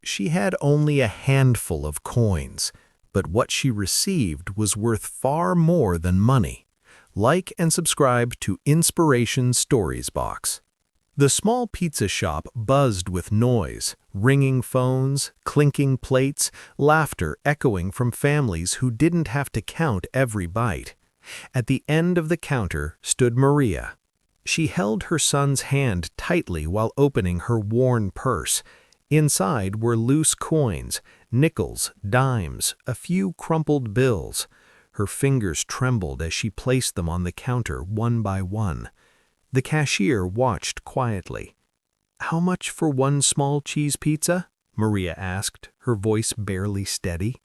She had only a handful of coins, but what she received was worth far more than money. Like and subscribe to Inspiration Stories Box. The small pizza shop buzzed with noise, ringing phones, clinking plates, laughter echoing from families who didn't have to count every bite. At the end of the counter stood Maria. She held her son's hand tightly while opening her worn purse. Inside were loose coins, nickels, dimes, a few crumpled bills. Her fingers trembled as she placed them on the counter one by one. The cashier watched quietly. "How much for one small cheese pizza?" Maria asked, her voice barely steady.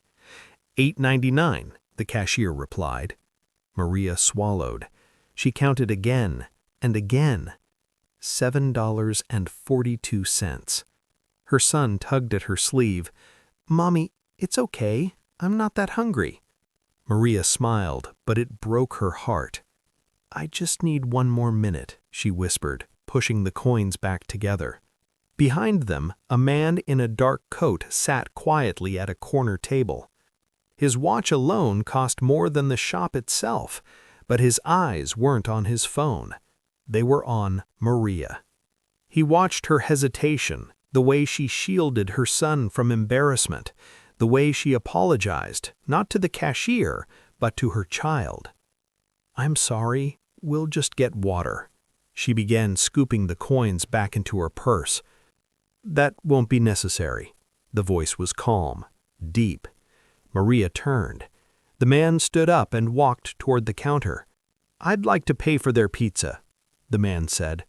$8.99, the cashier replied. Maria swallowed. She counted again and again. $7.42. Her son tugged at her sleeve. "Mommy, it's okay. I'm not that hungry." Maria smiled, but it broke her heart. "I just need one more minute," she whispered, pushing the coins back together. Behind them, a man in a dark coat sat quietly at a corner table. His watch alone cost more than the shop itself, but his eyes weren't on his phone. They were on Maria. He watched her hesitation, the way she shielded her son from embarrassment, the way she apologized, not to the cashier, but to her child. "I'm sorry, we'll just get water." She began scooping the coins back into her purse. "That won't be necessary." The voice was calm, deep. Maria turned. The man stood up and walked toward the counter. "I'd like to pay for their pizza," the man said.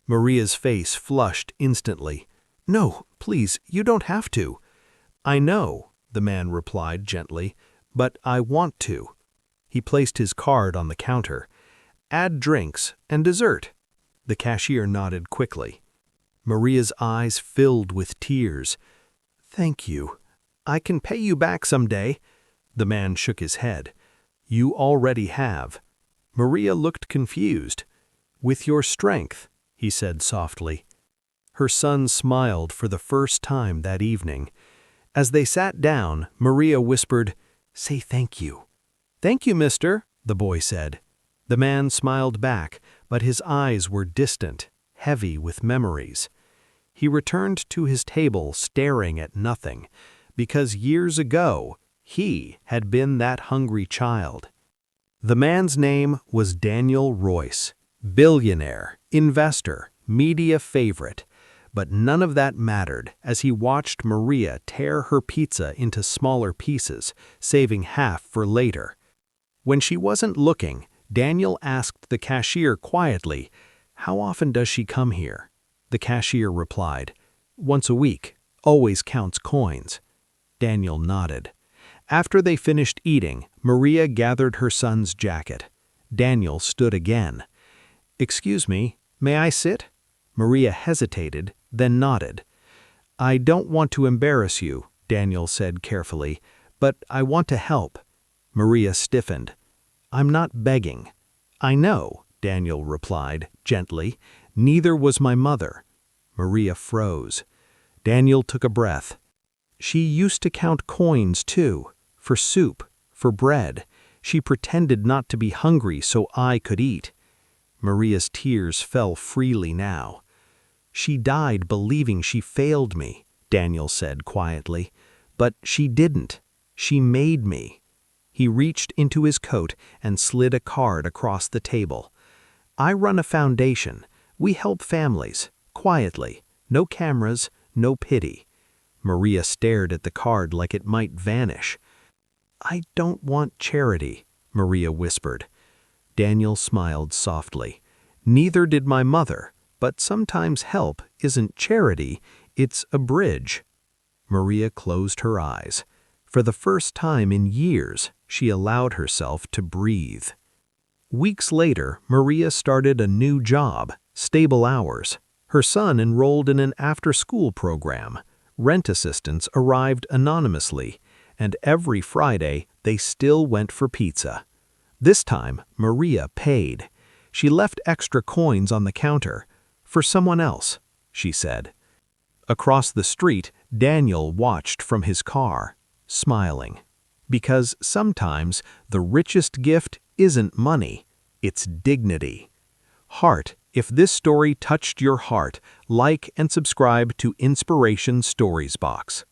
Maria's face flushed instantly. "No, please, you don't have to." "I know," the man replied gently, "but I want to." He placed his card on the counter. "Add drinks and dessert." The cashier nodded quickly. Maria's eyes filled with tears. "Thank you. I can pay you back someday." The man shook his head. "You already have." Maria looked confused. "With your strength," he said softly. Her son smiled for the first time that evening. As they sat down, Maria whispered, "Say thank you." "Thank you, mister," the boy said. The man smiled back, but his eyes were distant, heavy with memories. He returned to his table staring at nothing, because years ago, he had been that hungry child. The man's name was Daniel Royce, billionaire, investor, media favorite. But none of that mattered as he watched Maria tear her pizza into smaller pieces, saving half for later. When she wasn't looking, Daniel asked the cashier quietly, "How often does she come here?" The cashier replied, "Once a week, always counts coins." Daniel nodded. After they finished eating, Maria gathered her son's jacket. Daniel stood again. "Excuse me, may I sit?" Maria hesitated, then nodded. "I don't want to embarrass you," Daniel said carefully, "but I want to help." Maria stiffened. "I'm not begging." "I know," Daniel replied, gently. "Neither was my mother." Maria froze. Daniel took a breath. "She used to count coins, too, for soup, for bread. She pretended not to be hungry so I could eat." Maria's tears fell freely now. "She died believing she failed me," Daniel said quietly. "But she didn't. She made me." He reached into his coat and slid a card across the table. "I run a foundation. We help families, quietly. No cameras, no pity." Maria stared at the card like it might vanish. "I don't want charity," Maria whispered. Daniel smiled softly. "Neither did my mother, but sometimes help isn't charity, it's a bridge." Maria closed her eyes. For the first time in years, she allowed herself to breathe. Weeks later, Maria started a new job, stable hours. Her son enrolled in an after-school program. Rent assistants arrived anonymously, and every Friday they still went for pizza. This time, Maria paid. She left extra coins on the counter. "For someone else," she said. Across the street, Daniel watched from his car, smiling. Because sometimes the richest gift isn't money, it's dignity. Heart, if this story touched your heart, like and subscribe to Inspiration Stories Box.